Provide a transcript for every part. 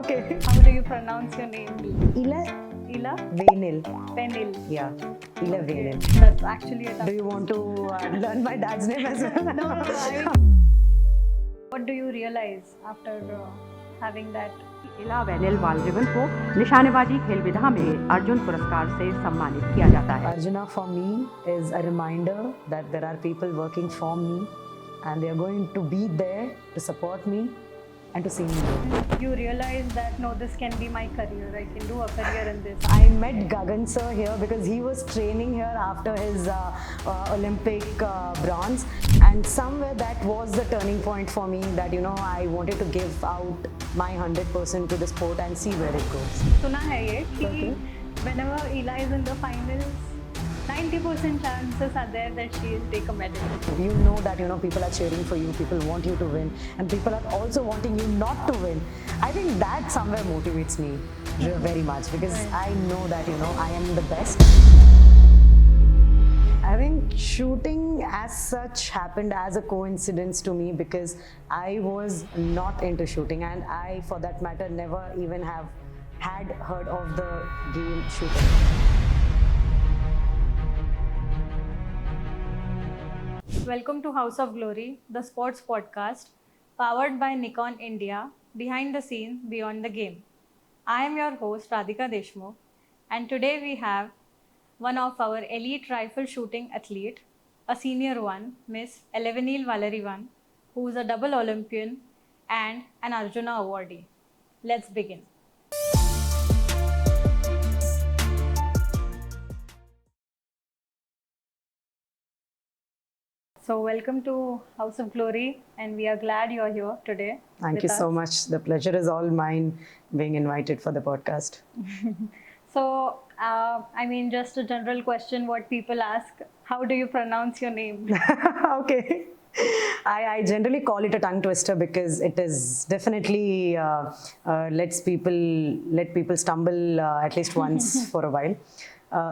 Okay. How do you pronounce your name? Elavenil. Penil. Yeah. Elavenil. That's actually a tough. Do you want to learn my dad's name as well? No. What do you realize after having that? Elavenil वालरिवन को निशानेबाजी खेल विधा में अर्जुन पुरस्कार से सम्मानित किया जाता है। Arjuna for me is a reminder that there are people working for me and they are going to be there to support me and to see me grow. You realize that no, this can be my career. I can do a career in this. I met Gagan sir here because he was training here after his Olympic bronze, and somewhere that was the turning point for me that I wanted to give out my 100% to the sport and see where it goes. सुना है ये कि whenever Ela is in the finals, 90% chances are there that she will take a medal. You know that people are cheering for you, people want you to win, and people are also wanting you not to win. I think that somewhere motivates me very much because I know that I am the best. I think shooting as such happened as a coincidence to me because I was not into shooting, and I, for that matter, never even had heard of the game shooting. Welcome to House of Glory, the sports podcast, powered by Nikon India, behind the scene, beyond the game. I am your host, Radhika Deshmukh, and today we have one of our elite rifle shooting athlete, a senior one, Miss Elavenil Valarivan, who is a double Olympian and an Arjuna Awardee. Let's begin. So welcome to House of Glory, and we are glad you're here today. Thank you so much. The pleasure is all mine being invited for the podcast. So, just a general question what people ask, how do you pronounce your name? Okay. I generally call it a tongue twister because it is definitely let people stumble at least once for a while.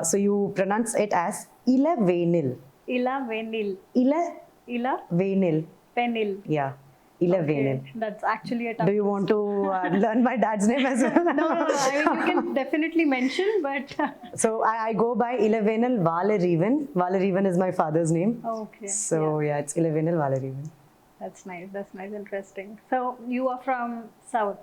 So you pronounce it as Elavenil. Elavenil. Elavenil. Penil. Yeah. Elavenil. Okay. That's actually a tough. Do you want to learn my dad's name as well? No. You can definitely mention, but. So I go by Elavenil Valarivan. Valarivan is my father's name. Okay. So yeah, it's Elavenil Valarivan. That's nice. Interesting. So you are from South?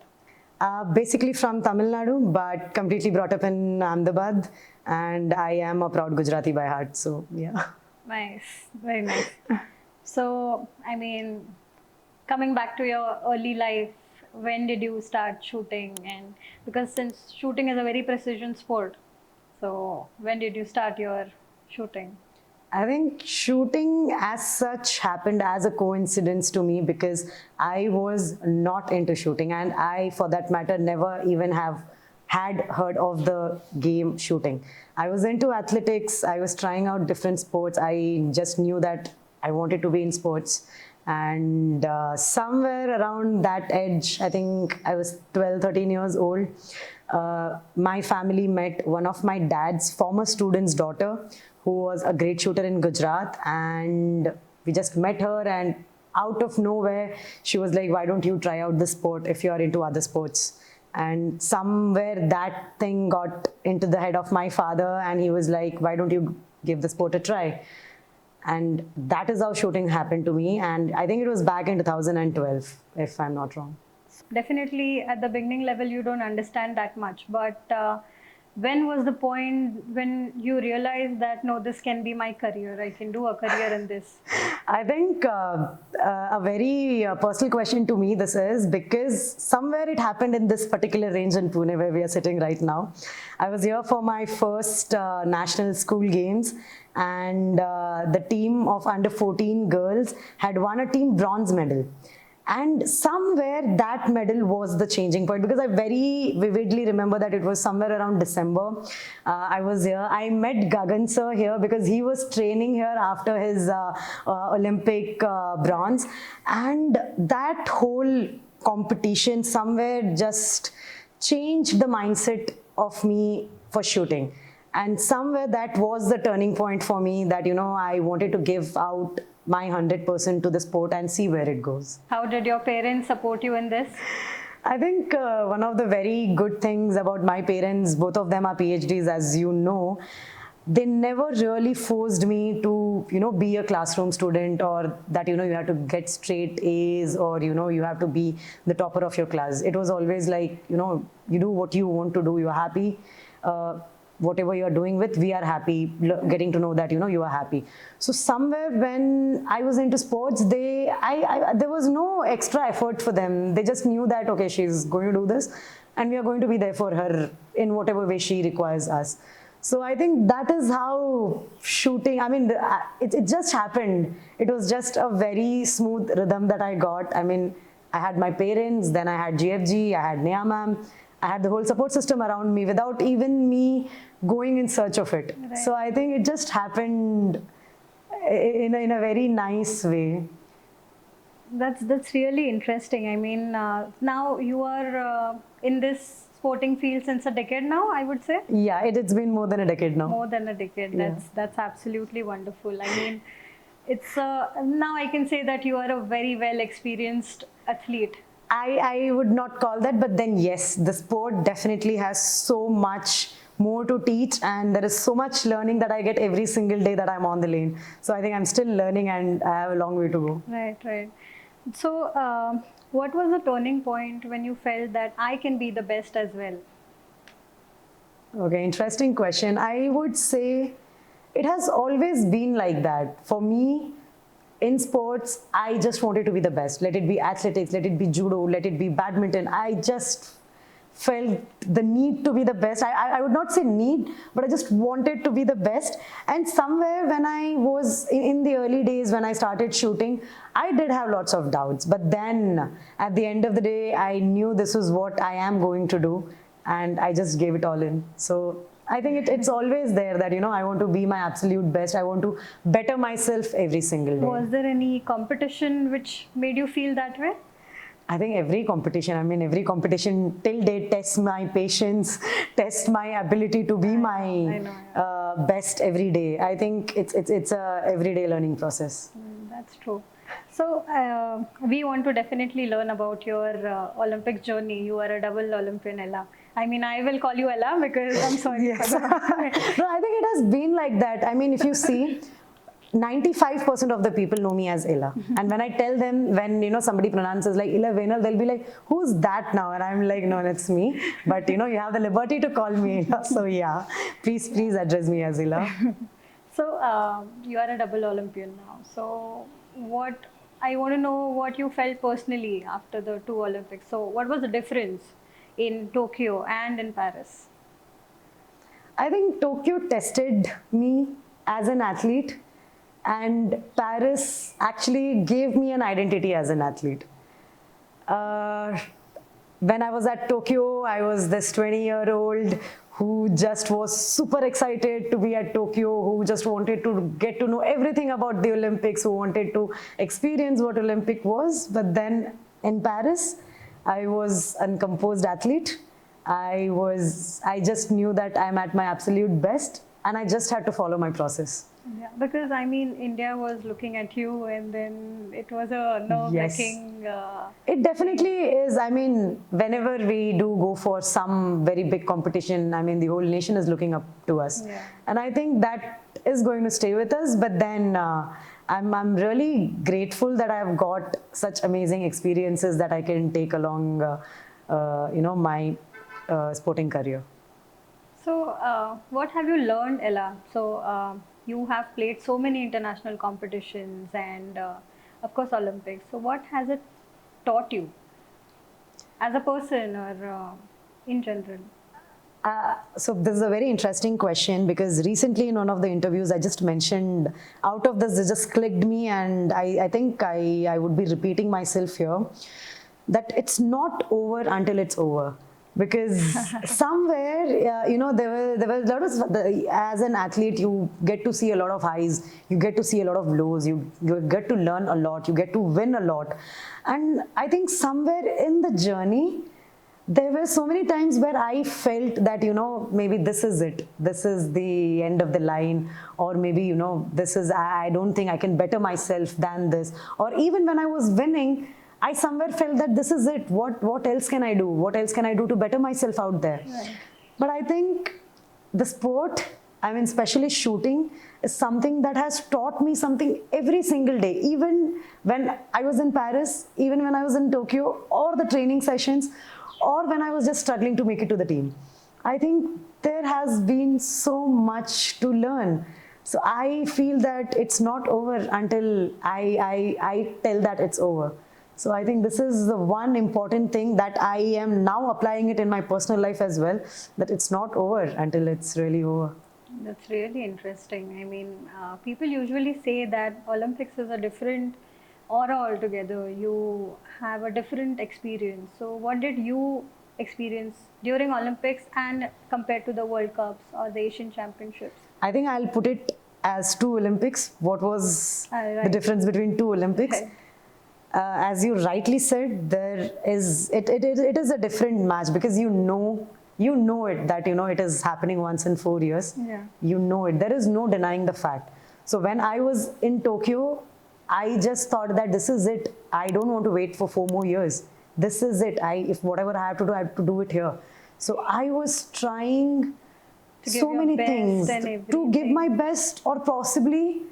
Basically from Tamil Nadu, but completely brought up in Ahmedabad, and I am a proud Gujarati by heart. So yeah. Nice. Very nice. So, coming back to your early life, when did you start shooting? And because since shooting is a very precision sport, so when did you start your shooting? I think shooting as such happened as a coincidence to me because I was not into shooting, and I, for that matter, never even had heard of the game shooting. I was into athletics. I was trying out different sports. I just knew that I wanted to be in sports. And somewhere around that edge, I think I was 12, 13 years old, my family met one of my dad's former student's daughter, who was a great shooter in Gujarat. And we just met her, and out of nowhere, she was like, why don't you try out this sport if you are into other sports? And somewhere that thing got into the head of my father, and he was like, why don't you give the sport a try? And that is how shooting happened to me. And I think it was back in 2012, if I'm not wrong. Definitely at the beginning level, you don't understand that much. But when was the point when you realized that, no, this can be my career. I can do a career in this. I think a very personal question to me this is because somewhere it happened in this particular range in Pune where we are sitting right now. I was here for my first national school games, and the team of under 14 girls had won a team bronze medal. And somewhere that medal was the changing point because I very vividly remember that it was somewhere around December. I was here. I met Gagan sir here because he was training here after his Olympic bronze. And that whole competition somewhere just changed the mindset of me for shooting. And somewhere that was the turning point for me that, I wanted to give out my 100% to the sport and see where it goes. How did your parents support you in this? I think one of the very good things about my parents, both of them are PhDs, as you know, they never really forced me to, be a classroom student, or that, you have to get straight A's, or, you have to be the topper of your class. It was always like, you do what you want to do, you're happy. Whatever you're doing with, we are happy, getting to know that, you are happy. So somewhere when I was into sports, there was no extra effort for them. They just knew that, okay, she's going to do this, and we are going to be there for her in whatever way she requires us. So I think that is how shooting, it just happened. It was just a very smooth rhythm that I got. I had my parents, then I had GFG, I had Neha ma'am, I had the whole support system around me without even me going in search of it. Right. So I think it just happened in a very nice way. That's really interesting. Now you are in this sporting field since a decade now, I would say. Yeah, it's been more than a decade now. More than a decade. Yeah. That's absolutely wonderful. It's now I can say that you are a very well experienced athlete. I would not call that, but then yes, the sport definitely has so much more to teach, and there is so much learning that I get every single day that I'm on the lane. So I think I'm still learning, and I have a long way to go. Right. So, what was the turning point when you felt that I can be the best as well? Okay, interesting question. I would say it has always been like that. For me, in sports, I just wanted to be the best. Let it be athletics, let it be judo, let it be badminton. I just felt the need to be the best. I would not say need, but I just wanted to be the best. And somewhere when I was in the early days, when I started shooting, I did have lots of doubts. But then at the end of the day, I knew this was what I am going to do, and I just gave it all in. So I think it's always there that, I want to be my absolute best. I want to better myself every single day. Was there any competition which made you feel that way? I think every competition till date tests my patience, tests my ability to be my best every day. I think it's a everyday learning process. That's true. So we want to definitely learn about your Olympic journey. You are a double Olympian, Ella. I will call you Ella because I'm sorry. Yes. No, I think it has been like that. If you see, 95% of the people know me as Ella. And when I tell them, when somebody pronounces like Elavenil, they'll be like, who's that now? And I'm like, no, that's me. But you have the liberty to call me Ella. So yeah, please address me as Ella. So you are a double Olympian now. So I want to know what you felt personally after the two Olympics. So what was the difference in Tokyo and in Paris? I think Tokyo tested me as an athlete, and Paris actually gave me an identity as an athlete. When I was at Tokyo, I was this 20-year-old who just was super excited to be at Tokyo, who just wanted to get to know everything about the Olympics, who wanted to experience what Olympic was. But then in Paris, I was an uncomposed athlete. I just knew that I'm at my absolute best, and I just had to follow my process. Yeah, because India was looking at you, and then it was a nerve-wracking. It definitely is. Whenever we do go for some very big competition, the whole nation is looking up to us. Yeah. And I think that is going to stay with us. But then I'm really grateful that I've got such amazing experiences that I can take along, my sporting career. So, what have you learned, Ella? So, you have played so many international competitions and, of course, Olympics. So, what has it taught you as a person or in general? So this is a very interesting question, because recently in one of the interviews I just mentioned, out of this, it just clicked me, and I think I would be repeating myself here, that it's not over until it's over. Because somewhere, there were a lot of, as an athlete, you get to see a lot of highs, you get to see a lot of lows, you get to learn a lot, you get to win a lot. And I think somewhere in the journey, there were so many times where I felt that, maybe this is it. This is the end of the line. Or maybe, I don't think I can better myself than this. Or even when I was winning, I somewhere felt that this is it. What else can I do? What else can I do to better myself out there? Right. But I think the sport, I mean, especially shooting, is something that has taught me something every single day. Even when I was in Paris, even when I was in Tokyo, or the training sessions, or when I was just struggling to make it to the team. I think there has been so much to learn. So I feel that it's not over until I tell that it's over. So I think this is the one important thing that I am now applying it in my personal life as well, that it's not over until it's really over. That's really interesting. I mean, people usually say that Olympics is a different aura altogether. You have a different experience. So, what did you experience during Olympics and compared to the World Cups or the Asian Championships? I think I'll put it as two Olympics. What was Right. the difference between two Olympics? Right. As you rightly said, it is a different match because you know it that it is happening once in 4 years. Yeah. You know it. There is no denying the fact. So when I was in Tokyo, I just thought that this is it. I don't want to wait for 4 more years. This is it. If whatever I have to do, I have to do it here. So I was trying To give so your many best things and to give everything. my best, or possibly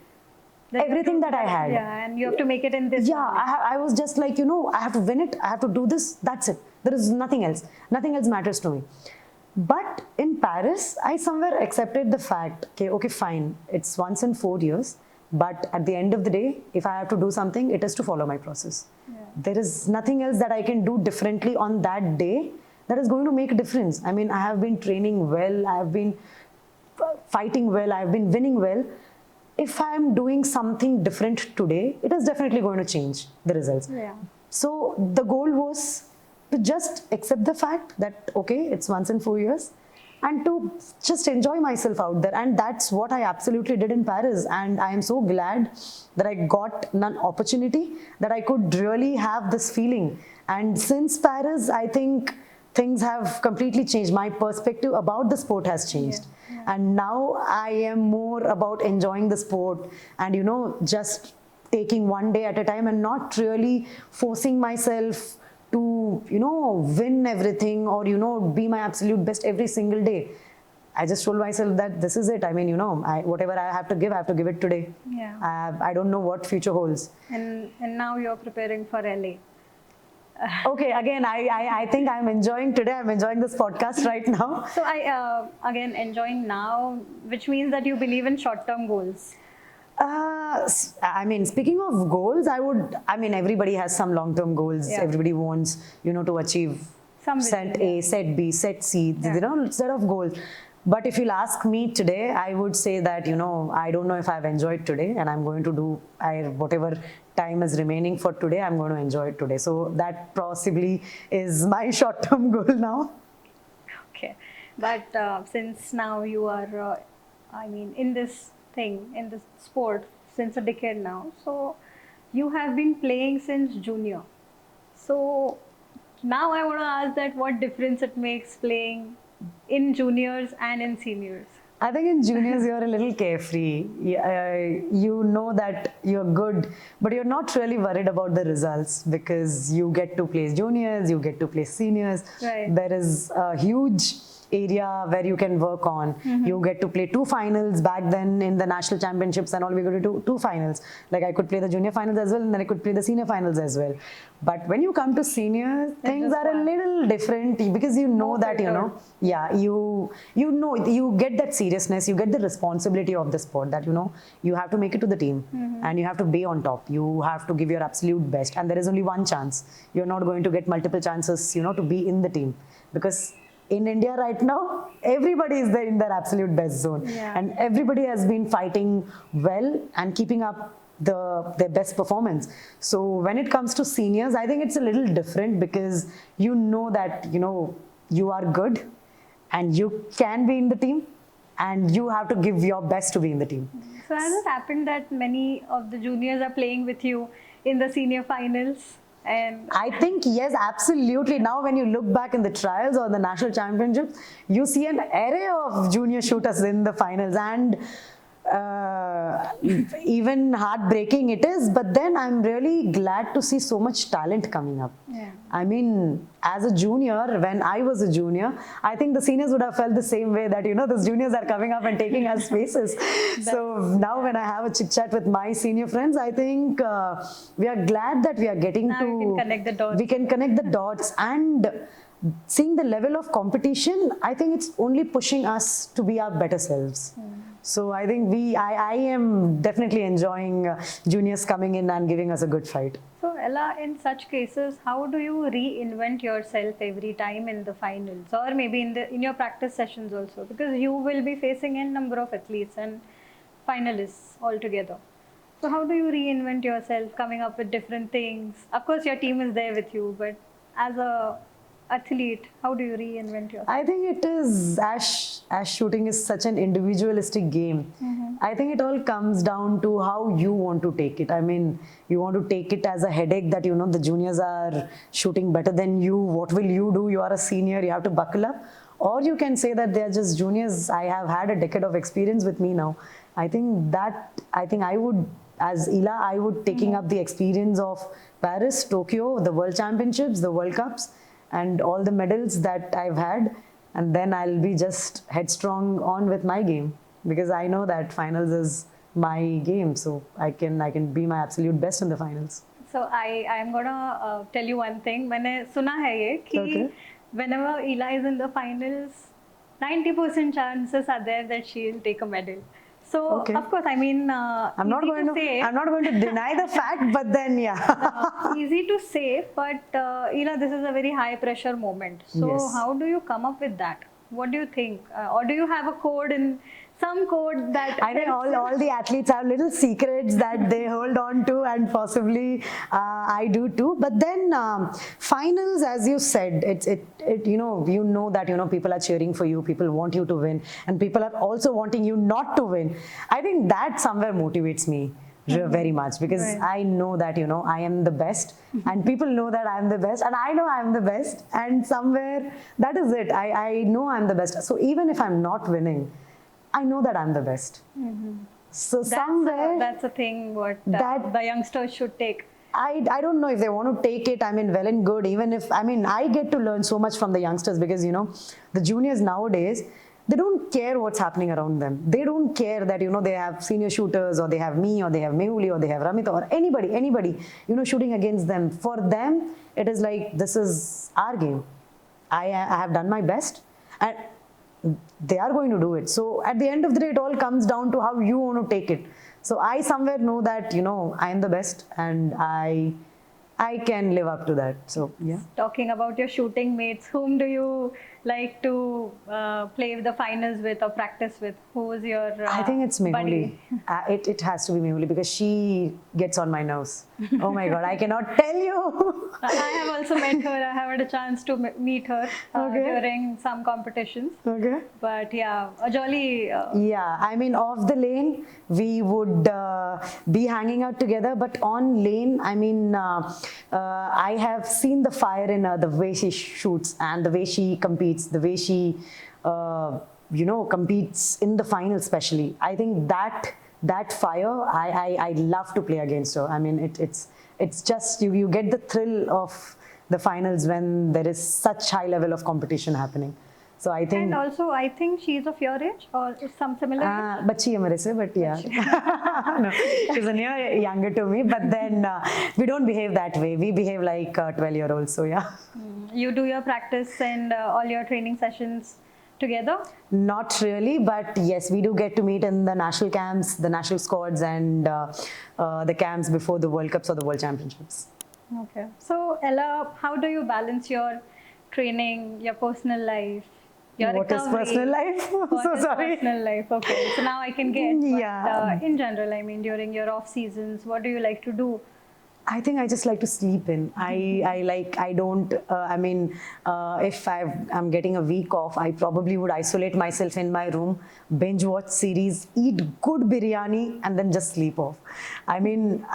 everything that I had. Yeah, and you have to make it in this. Yeah, format. I was just like, I have to win it. I have to do this. That's it. There is nothing else. Nothing else matters to me. But in Paris, I somewhere accepted the fact, okay, fine. It's once in 4 years. But at the end of the day, if I have to do something, it is to follow my process. Yeah. There is nothing else that I can do differently on that day that is going to make a difference. I mean, I have been training well. I have been fighting well. I have been winning well. If I am doing something different today, it is definitely going to change the results. Yeah. So the goal was to just accept the fact that, okay, it's once in 4 years, and to just enjoy myself out there. And that's what I absolutely did in Paris. And I am so glad that I got an opportunity that I could really have this feeling. And since Paris, I think things have completely changed. My perspective about the sport has changed. Yeah. And now I am more about enjoying the sport and, just taking one day at a time and not really forcing myself to, win everything or, be my absolute best every single day. I just told myself that this is it. I mean, whatever I have to give it today. Yeah. I don't know what future holds. And now you're preparing for LA. Okay, again, I think I'm enjoying today. I'm enjoying this podcast right now. So I again enjoying now, which means that you believe in short-term goals. I mean, speaking of goals, everybody has some long-term goals. Yeah. Everybody wants, to achieve Some set vision, A, yeah. set B, set C, Yeah. set of goals. But if you'll ask me today, I would say that, I don't know if I've enjoyed today, and I'm going to do whatever time is remaining for today, I'm going to enjoy it today. So that possibly is my short-term goal now. Okay, but since now you are, in this thing, in this sport since a decade now, so you have been playing since junior. So now I want to ask that what difference it makes playing in juniors and in seniors. I think in juniors you're a little carefree. You know that you're good, but you're not really worried about the results because you get to play juniors, you get to play seniors. Right. There is a huge area where you can work on. Mm-hmm. You get to play 2 finals. Back then in the national championships and all, we got to do 2 finals. Like I could play the junior finals as well, and then I could play the senior finals as well. But when you come to seniors, things just are a one. little different because you know More that, filtered. yeah, you know, you get that seriousness, you get the responsibility of the sport that, you have to make it to the team and you have to be on top. You have to give your absolute best. And there is only one chance. You're not going to get multiple chances, to be in the team, because in India right now, everybody is there in their absolute best zone. Yeah. And everybody has been fighting well and keeping up their best performance. So when it comes to seniors, I think it's a little different because you know that, you are good and you can be in the team and you have to give your best to be in the team. So has it happened that many of the juniors are playing with you in the senior finals? And I think yes, absolutely. Now when you look back in the trials or the national championships, you see an array of junior shooters in the finals, and even heartbreaking it is, but then I'm really glad to see so much talent coming up. Yeah. I mean, as a junior, when I was a junior, I think the seniors would have felt the same way that, the juniors are coming up and taking our spaces. So now when I have a chit chat with my senior friends, I think we are glad that we are getting Now we can connect the dots. We can connect the dots, and seeing the level of competition, I think it's only pushing us to be our better selves. So I think I am definitely enjoying juniors coming in and giving us a good fight. So Ella, in such cases, how do you reinvent yourself every time in the finals, or maybe in your practice sessions also? Because you will be facing a number of athletes and finalists altogether. So how do you reinvent yourself, coming up with different things? Of course, your team is there with you, but as a athlete, how do you reinvent yourself? I think it is, as shooting is such an individualistic game. I think it all comes down to how you want to take it. I mean, you want to take it as a headache that, the juniors are shooting better than you. What will you do? You are a senior, you have to buckle up. Or you can say that they are just juniors. I have had a decade of experience with me now. I think I would, as Ela, I would taking up the experience of Paris, Tokyo, the World Championships, the World Cups, and all the medals that I've had, and then I'll be just headstrong on with my game, because I know that finals is my game, so I can be my absolute best in the finals. So I'm gonna tell you one thing. मैंने सुना है ये कि whenever Ela is in the finals, 90% chances are there that she'll take a medal. So of course, I mean, I'm not going to deny the fact, but then easy to say, but this is a very high pressure moment. So Yes. how do you come up with that? What do you think? Or do you have a code some code that I think all the athletes have little secrets that they hold on to, and possibly I do too. But then finals, as you said, you know that people are cheering for you, people want you to win, and people are also wanting you not to win. I think that somewhere motivates me very much, because I know that I am the best, and people know that I am the best, and I know I am the best, and somewhere that is it. I know I'm the best. So even if I'm not winning, I know that I'm the best. So that's a thing that the youngsters should take. I don't know if they want to take it. I mean, well and good. Even if, I get to learn so much from the youngsters, because the juniors nowadays, they don't care what's happening around them. They don't care that they have senior shooters, or they have me, or they have Mehuli, or they have Ramita, or anybody shooting against them. For them, it is like, this is our game. I have done my best, and they are going to do it. So at the end of the day, it all comes down to how you want to take it. So I somewhere know that I am the best, and I can live up to that. So yeah. Talking about your shooting mates, whom do you like to play the finals with or practice with? Who is your I think it's Mehuli. buddy? It has to be Mehuli, because she gets on my nerves. Oh my God, I cannot tell you. I have also met her. I have had a chance to meet her during some competitions. Okay. But yeah, a jolly. Yeah, I mean, off the lane, we would be hanging out together, but on lane, I mean, I have seen the fire in her, the way she shoots and the way she competes, the way she, competes in the final especially. I think that fire, I love to play against her. I mean, it's just, you get the thrill of the finals when there is such high level of competition happening. So I think. And also, I think she's of your age or some similar age. Bachchi hai mere se, but yeah. No, she's a year younger to me, but then we don't behave that way. We behave like 12-year-olds, so yeah. You do your practice and all your training sessions together? Not really, but yes, we do get to meet in the national camps, the national squads, and the camps before the World Cups or the World Championships. Okay. So Ella, how do you balance your training, your personal life? What is personal life? So sorry. Personal life. Okay, so now I can get. But, Yeah. in general, I mean, during your off seasons, what do you like to do? I think I just like to sleep in. If I'm getting a week off, I probably would isolate myself in my room, binge watch series, eat good biryani, and then just sleep off. I mean,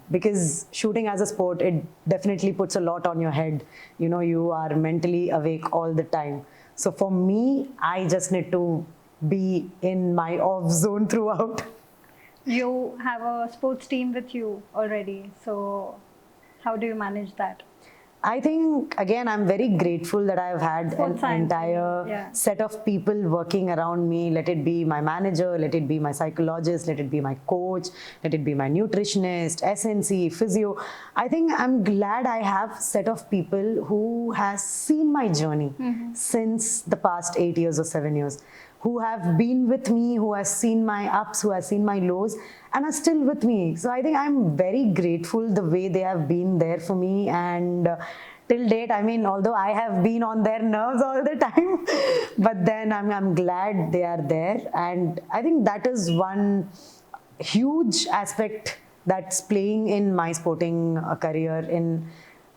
because shooting as a sport, it definitely puts a lot on your head. You are mentally awake all the time. So for me, I just need to be in my off zone throughout. You have a sports team with you already, so how do you manage that? I think, again, I'm very grateful that I've had Sports an science, entire yeah. set of people working around me. Let it be my manager, let it be my psychologist, let it be my coach, let it be my nutritionist, SNC, physio. I think I'm glad I have a set of people who has seen my journey since the past 8 years or 7 years, who have been with me, who has seen my ups, who has seen my lows, and are still with me. So I think I'm very grateful the way they have been there for me. And till date, I mean, although I have been on their nerves all the time, but then I'm glad they are there. And I think that is one huge aspect that's playing in my sporting career, in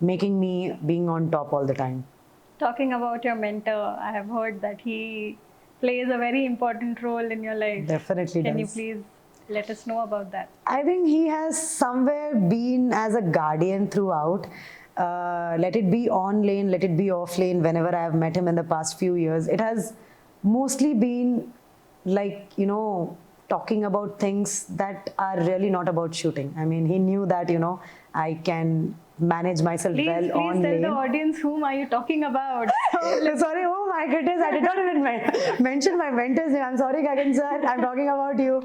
making me being on top all the time. Talking about your mentor, I have heard that he plays a very important role in your life. Definitely Can you does. please let us know about that? I think he has somewhere been as a guardian throughout. Let it be on lane, let it be off lane. Whenever I have met him in the past few years, it has mostly been like, talking about things that are really not about shooting. I mean, he knew that, I can manage myself Please, well please on tell lane. the audience whom are you talking about? Sorry, oh my goodness, I did not even mention my mentor's name. I'm sorry, Gagan sir, I'm talking about you.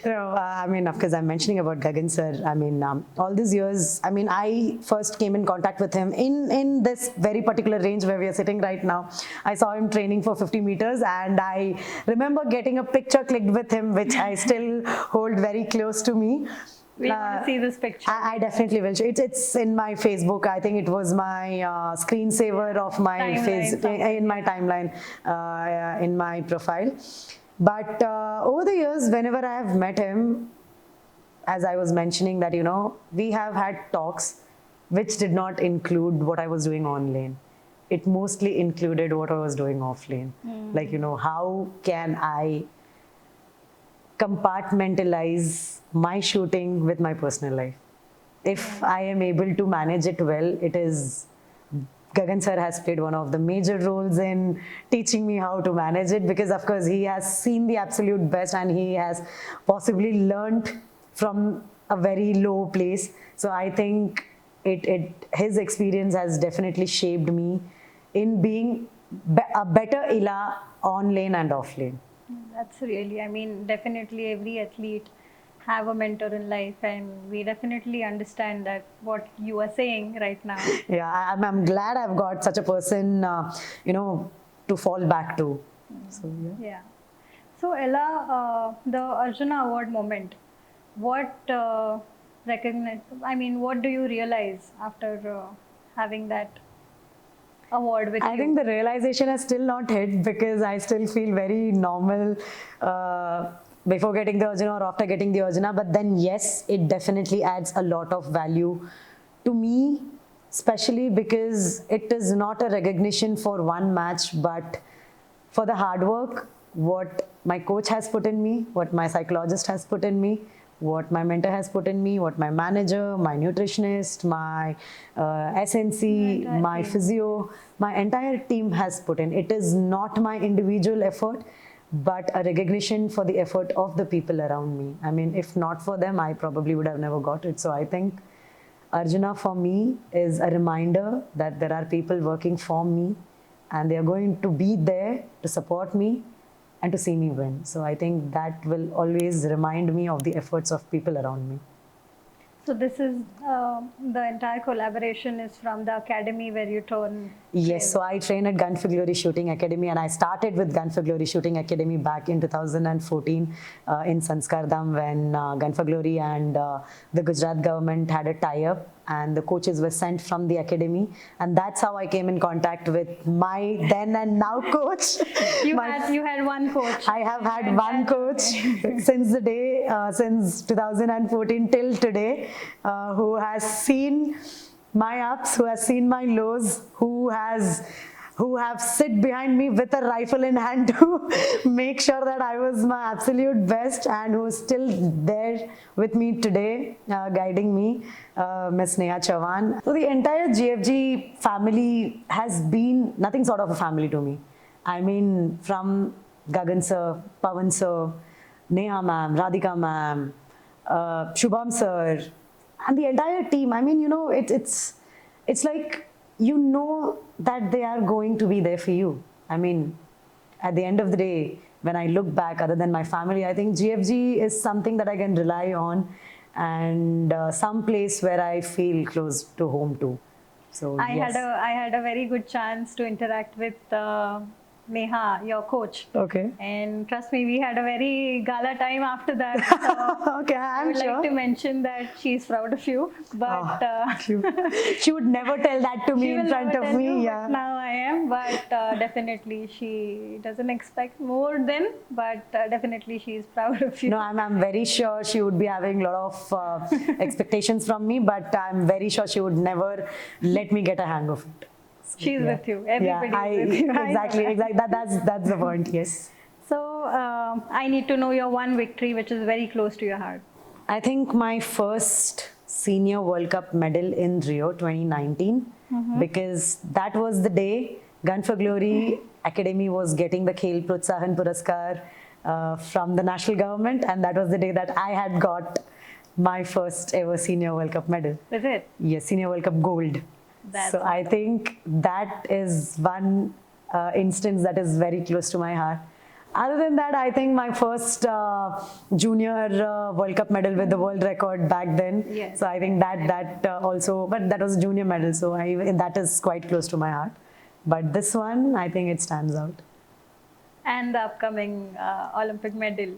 No, I mean, of course, I'm mentioning about Gagan sir. I mean, all these years, I mean, I first came in contact with him in this very particular range where we are sitting right now. I saw him training for 50 meters, and I remember getting a picture clicked with him, which I still hold very close to me. We want to see this picture. I definitely will. It's in my Facebook. I think it was my screensaver of my in my timeline, in my profile. But over the years, whenever I have met him, as I was mentioning that, we have had talks which did not include what I was doing on lane. It mostly included what I was doing off lane. Like, how can I compartmentalize my shooting with my personal life? If I am able to manage it well, it is Gagan sir has played one of the major roles in teaching me how to manage it, because of course he has seen the absolute best and he has possibly learnt from a very low place. So I think his experience has definitely shaped me in being a better Ila on lane and off lane. That's really, I mean, definitely every athlete have a mentor in life, and we definitely understand that what you are saying right now. Yeah, I'm glad I've got such a person, to fall back to. So, Yeah. So Ella, the Arjuna Award moment, what what do you realize after having that award with you? I think the realization has still not hit, because I still feel very normal before getting the Arjuna or after getting the Arjuna. But then, yes, it definitely adds a lot of value to me, especially because it is not a recognition for one match, but for the hard work, what my coach has put in me, what my psychologist has put in me, what my mentor has put in me, what my manager, my nutritionist, my SNC, my physio, my entire team has put in. It is not my individual effort, but a recognition for the effort of the people around me. I mean, if not for them, I probably would have never got it. So I think Arjuna for me is a reminder that there are people working for me, and they are going to be there to support me and to see me win. So I think that will always remind me of the efforts of people around me. So this is the entire collaboration is from the academy where you train. Yes, so I train at Gun for Glory Shooting Academy, and I started with Gun for Glory Shooting Academy back in 2014 in Sanskardam, when Gun for Glory and the Gujarat government had a tie-up, and the coaches were sent from the academy, and that's how I came in contact with my then and now coach. You had one coach. I have had one coach since the day, since 2014 till today, who has seen my ups, who has seen my lows, who have sit behind me with a rifle in hand to make sure that I was my absolute best, and who is still there with me today, guiding me, Ms. Neha Chavan. So the entire GFG family has been nothing short of a family to me. I mean, from Gagan sir, Pawan sir, Neha ma'am, Radhika ma'am, Shubham sir, and the entire team. I mean, it's like that they are going to be there for you. I mean, at the end of the day, when I look back, other than my family, I think GFG is something that I can rely on, and some place where I feel close to home too. So yes. I had a very good chance to interact with Neha, your coach. Okay. And trust me, we had a very gala time after that. So Okay, I I'm would sure. like to mention that she's proud of you. But She would never tell that to she me will in front never of tell me. you, Yeah. but now I am. But definitely she doesn't expect more than, but definitely she's proud of you. No, I'm very sure she would be having a lot of expectations from me, but I'm very sure she would never let me get a hang of it. So, She's yeah. with you. Everybody Yeah, is with you. I know exactly, that. exactly. That's the point. Yes. So I need to know your one victory which is very close to your heart. I think my first senior World Cup medal in Rio 2019, because that was the day Gun for Glory Academy was getting the Khel Protsahan Puraskar from the national government, and that was the day that I had got my first ever senior World Cup medal. Is it? Yes, senior World Cup gold. That's So I think that is one instance that is very close to my heart. Other than that, I think my first junior World Cup medal with the world record back then. Yes. So I think that also, but that was a junior medal, so that is quite close to my heart. But this one, I think it stands out. And the upcoming Olympic medal.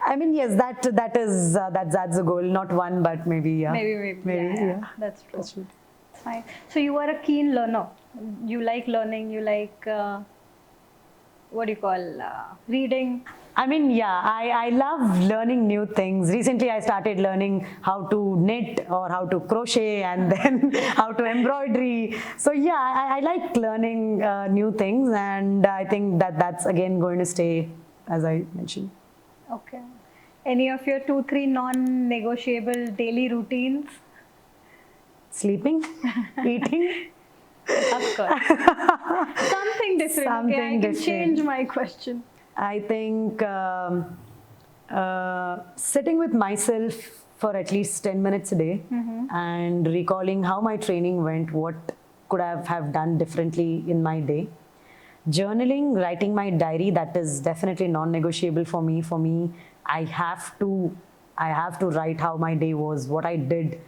I mean, yes, that's a goal. Not one, but maybe yeah. Maybe. Yeah. That's true. That's true. Fine. So you are a keen learner. You like learning. You like what do you call reading? I mean, yeah, I love learning new things. Recently, I started learning how to knit or how to crochet and then how to embroidery. So yeah, I like learning new things, and I think that's again going to stay, as I mentioned. Okay. Any of your 2-3 non-negotiable daily routines? Sleeping, eating. Of course. Something different. Something okay, I can different. change my question. I think sitting with myself for at least 10 minutes a day and recalling how my training went, what could I have done differently in my day. Journaling, writing my diary, that is definitely non-negotiable for me. For me, I have to write how my day was, what I did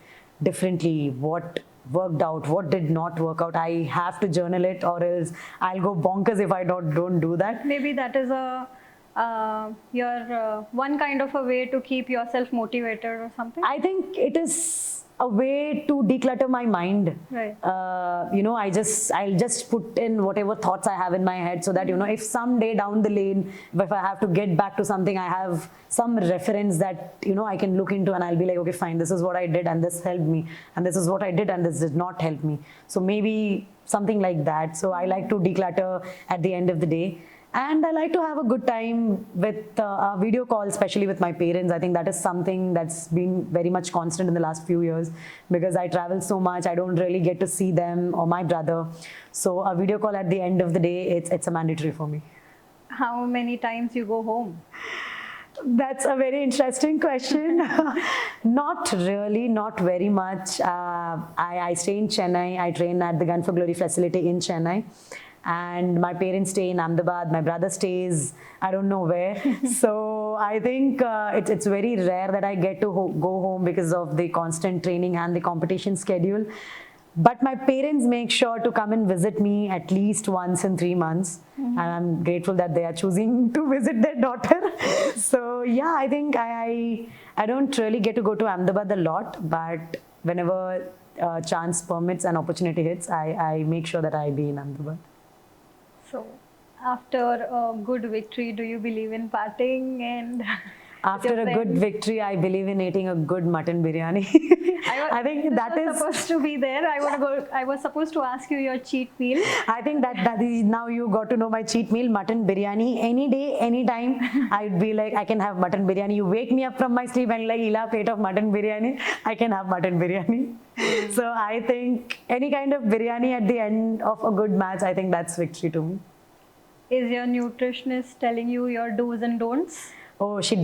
differently, what worked out, what did not work out. I have to journal it, or else I'll go bonkers if I don't do that. Maybe that is your one kind of a way to keep yourself motivated or something. I think it is a way to declutter my mind. Right. I'll just put in whatever thoughts I have in my head, so that if someday down the lane, if I have to get back to something, I have some reference that I can look into, and I'll be like, okay, fine, this is what I did and this helped me, and this is what I did and this did not help me. So maybe something like that. So I like to declutter at the end of the day. And I like to have a good time with a video call, especially with my parents. I think that is something that's been very much constant in the last few years, because I travel so much, I don't really get to see them or my brother. So a video call at the end of the day, it's a mandatory for me. How many times you go home? That's a very interesting question. Not really, not very much. I stay in Chennai. I train at the Gun for Glory facility in Chennai. And my parents stay in Ahmedabad. My brother stays, I don't know where. So I think it's very rare that I get to go home because of the constant training and the competition schedule. But my parents make sure to come and visit me at least once in 3 months. And I'm grateful that they are choosing to visit their daughter. So yeah, I think I don't really get to go to Ahmedabad a lot, but whenever chance permits and opportunity hits, I make sure that I be in Ahmedabad. So, after a good victory, do you believe in partying and? After a good victory, I believe in eating a good mutton biryani. I think that is supposed to be there. I was supposed to ask you your cheat meal. I think that is, now you got to know my cheat meal, mutton biryani. Any day, any time, I'd be like, I can have mutton biryani. You wake me up from my sleep and like, Ila, plate of mutton biryani, I can have mutton biryani. So I think any kind of biryani at the end of a good match, I think that's victory to me. Is your nutritionist telling you your do's and don'ts? Oh, she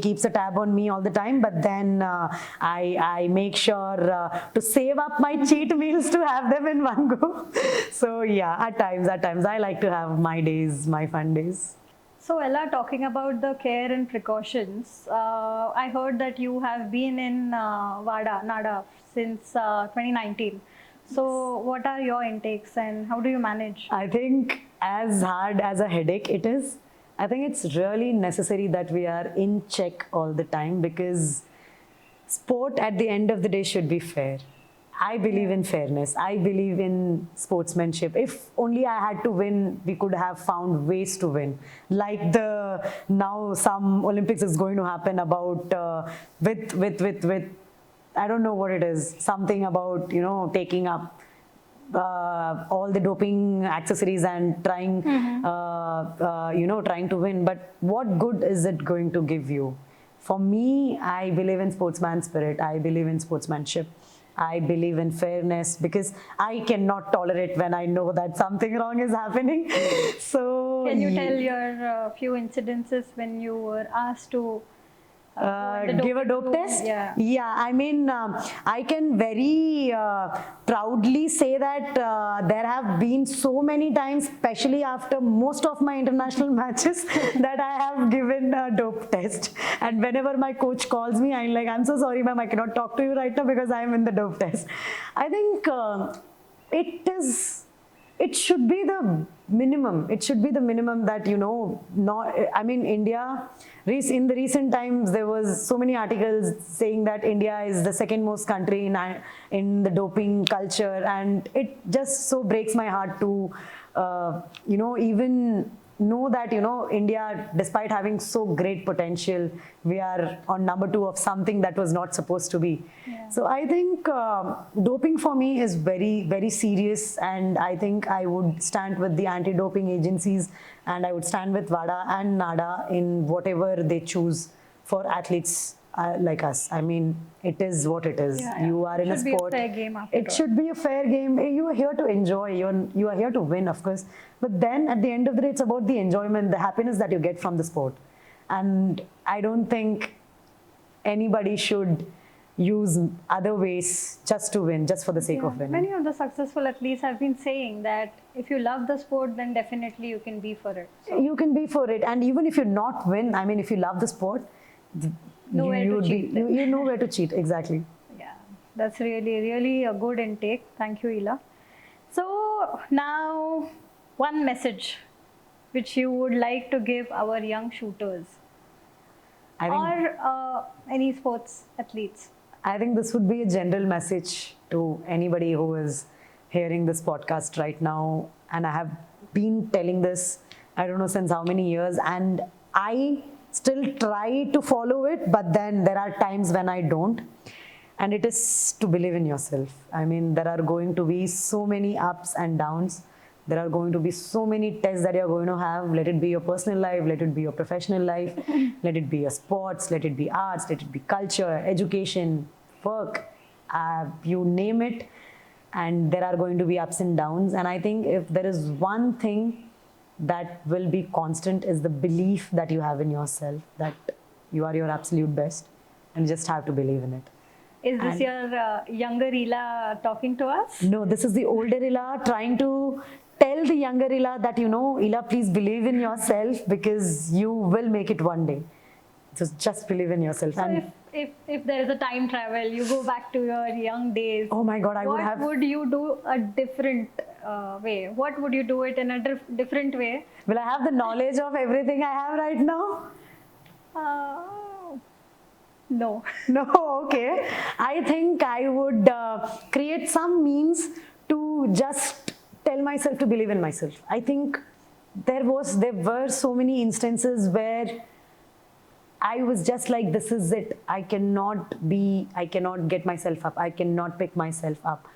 keeps a tab on me all the time, but then I make sure to save up my cheat meals to have them in one go. So yeah, at times I like to have my days, my fun days. So Ella, talking about the care and precautions, I heard that you have been in NADA since 2019. So what are your intakes and how do you manage? I think as hard as a headache it is, I think it's really necessary that we are in check all the time, because sport at the end of the day should be fair. I believe in fairness. I believe in sportsmanship. If only I had to win, we could have found ways to win. Like the now some Olympics is going to happen about with I don't know what it is. Something about taking up all the doping accessories and trying trying to win. But what good is it going to give you? For me, I believe in sportsman spirit. I believe in sportsmanship. I believe in fairness, because I cannot tolerate when I know that something wrong is happening. So Can you tell your few incidences when you were asked to give a dope test? Yeah. I mean, I can very proudly say that there have been so many times, especially after most of my international matches, that I have given a dope test. And whenever my coach calls me, I'm like, I'm so sorry, ma'am, I cannot talk to you right now because I'm in the dope test. I think it should be the minimum. It should be the minimum that, not, I mean, India, in the recent times, there was so many articles saying that India is the second most country in the doping culture. And it just so breaks my heart to, even know that, India, despite having so great potential, we are on number 2 of something that was not supposed to be. Yeah. So I think doping for me is very, very serious, and I think I would stand with the anti-doping agencies, and I would stand with WADA and NADA in whatever they choose for athletes like us. I mean, it is what it is. Yeah. You are in a sport. It should be a fair game after It all. should be a fair game. You are here to enjoy. You are here to win, of course. But then at the end of the day, it's about the enjoyment, the happiness that you get from the sport. And I don't think anybody should use other ways just to win, just for the sake of winning. Many of the successful athletes have been saying that if you love the sport, then definitely you can be for it. So You can be for it. And even if you not win, I mean, if you love the sport, Nowhere to cheat then. you know where to cheat, exactly. yeah, that's really, really a good intake. Thank you, Ela. So now, one message which you would like to give our young shooters I think, or any sports athletes. I think this would be a general message to anybody who is hearing this podcast right now. And I have been telling this, I don't know since how many years, and I still try to follow it, but then there are times when I don't. And it is to believe in yourself. I mean, there are going to be so many ups and downs. There are going to be so many tests that you're going to have. Let it be your personal life, let it be your professional life, let it be your sports, let it be arts, let it be culture, education, work, you name it. And there are going to be ups and downs. And I think if there is one thing that will be constant, is the belief that you have in yourself, that you are your absolute best, and you just have to believe in it. Is this your younger Ela talking to us? No, this is the older Ela trying to tell the younger Ela that, Ela, please believe in yourself, because you will make it one day. Just believe in yourself. So And if there is a time travel, you go back to your young days. oh my God, What would you do a different way? What would you do it in a different way? will I have the knowledge of everything I have right now? No. No, okay. I think I would create some means to just tell myself to believe in myself. I think there were so many instances where I was just like, this is it. I cannot get myself up. I cannot pick myself up.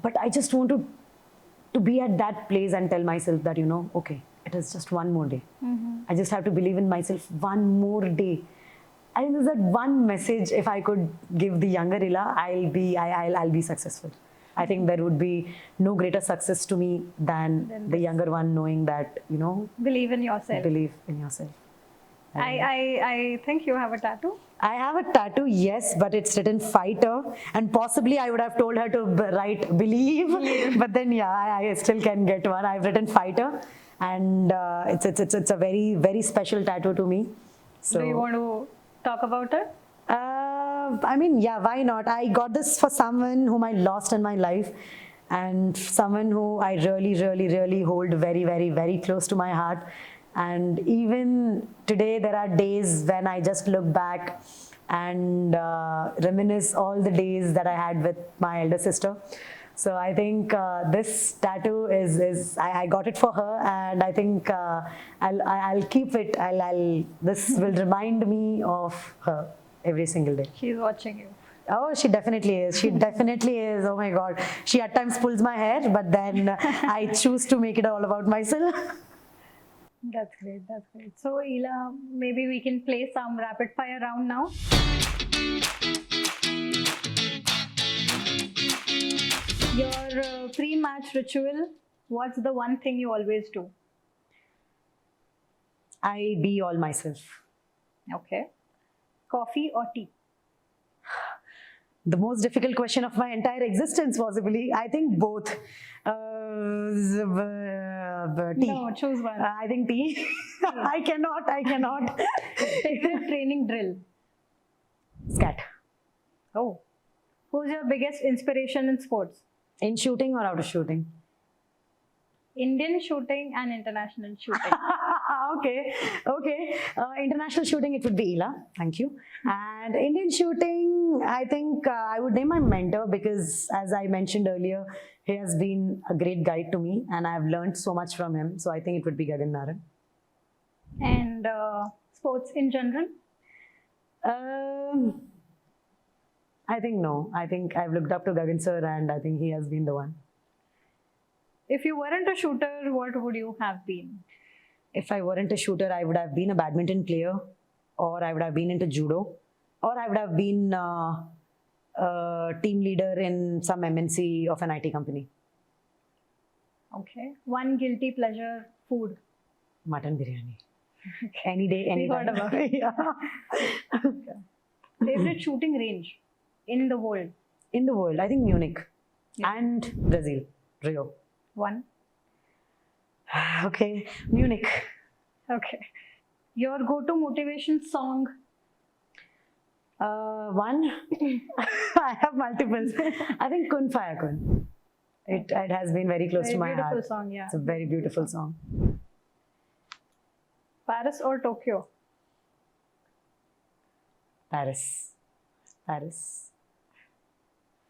But I just want to be at that place and tell myself that, okay, it is just one more day. I just have to believe in myself one more day. I think there's that one message, if I could give the younger Ela, I'll be successful. I think there would be no greater success to me than the younger one knowing that, Believe in yourself. believe in yourself. I think you have a tattoo. I have a tattoo, yes, but it's written fighter, and possibly I would have told her to write believe, but then yeah, I still can get one. I've written fighter, and it's a very very special tattoo to me. So, Do you want to talk about it? I mean, yeah, why not? I got this for someone whom I lost in my life, and someone who I really, really, really hold very, very, very close to my heart. And even today, there are days when I just look back and reminisce all the days that I had with my elder sister. So I think this tattoo is I got it for her, and I think I'll keep it. This will remind me of her every single day. She's watching you. Oh, she definitely is. She definitely is. Oh my God. She at times pulls my hair, but then I choose to make it all about myself. That's great. That's great. So, Ela, maybe we can play some rapid fire round now. Your pre-match ritual, what's the one thing you always do? I be all myself. Okay. Coffee or tea? The most difficult question of my entire existence, possibly. I think both. Tea. No, choose one. I think tea. I cannot. Favorite training drill? Scat. Oh. Who's your biggest inspiration in sports? In shooting or out of shooting? Indian shooting and international shooting. Okay. International shooting, it would be Ela. Thank you. And Indian shooting, I think I would name my mentor, because as I mentioned earlier, he has been a great guide to me and I've learned so much from him. So I think it would be Gagan Narang. And sports in general? I think no. I think I've looked up to Gagan sir, and I think he has been the one. If you weren't a shooter, what would you have been? If I weren't a shooter, I would have been a badminton player, or I would have been into judo, or I would have been a team leader in some MNC of an IT company. Okay. One guilty pleasure food? Mutton biryani. Any day, any Heard time. about it. Yeah. Okay. Favorite shooting range in the world? In the world, I think Munich Yeah. and Brazil, Rio. One. Okay, Munich. Okay. Your go-to motivation song? One. I have multiples. I think Kun Faya Kun. It has been very close to my Beautiful heart. song, yeah. It's a very beautiful song. Paris or Tokyo? Paris. Paris.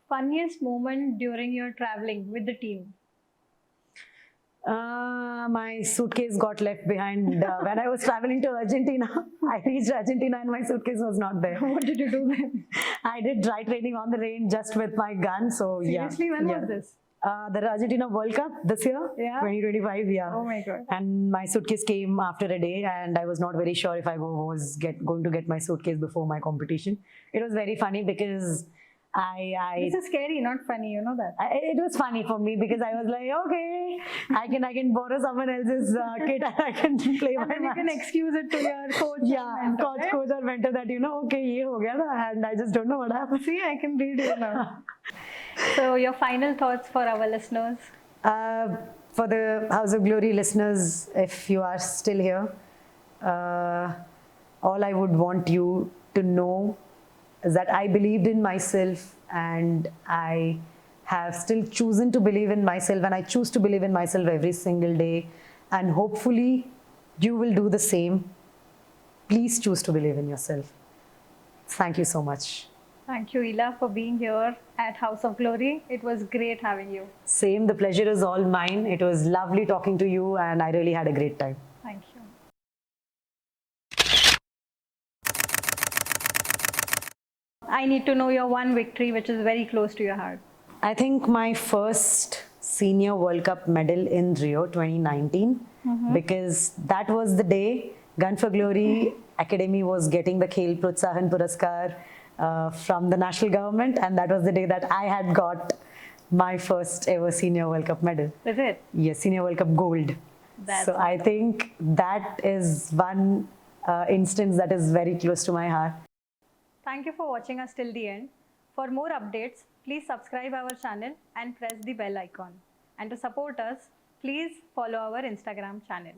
Funniest moment during your traveling with the team? My suitcase got left behind when I was traveling to Argentina. I reached Argentina and my suitcase was not there. What did you do then? I did dry training on the range just with my gun. So Seriously, when was this? The Argentina World Cup this year, Yeah. 2025, yeah. Oh my God. And my suitcase came after a day, and I was not very sure if I was going to get my suitcase before my competition. It was very funny because This is scary, not funny, you know that. it was funny for me because I was like, okay, I can borrow someone else's kit and I can play And my then you can match. excuse it to your coach. Yeah, and mentor, coach, right? coach or mentor that, okay, ye ho gaya na, and I just don't know what happened. See, I can read you now. So, your final thoughts for our listeners? For the House of Glory listeners, if you are still here, all I would want you to know is that I believed in myself, and I have still chosen to believe in myself, and I choose to believe in myself every single day, and hopefully you will do the same. Please choose to believe in yourself. Thank you so much. Thank you, Ela, for being here at House of Glory. It was great having you. Same, the pleasure is all mine. It was lovely talking to you, and I really had a great time. Thank you. I need to know your one victory which is very close to your heart. I think my first senior World Cup medal in Rio 2019, because that was the day Gun for Glory Academy was getting the Khel Protsahan Puraskar from the national government, and that was the day that I had got my first ever senior World Cup medal. Is it? Yes, senior World Cup gold. That's so I think that is one instance that is very close to my heart. Thank you for watching us till the end. For more updates, please subscribe our channel and press the bell icon. And to support us, please follow our Instagram channel.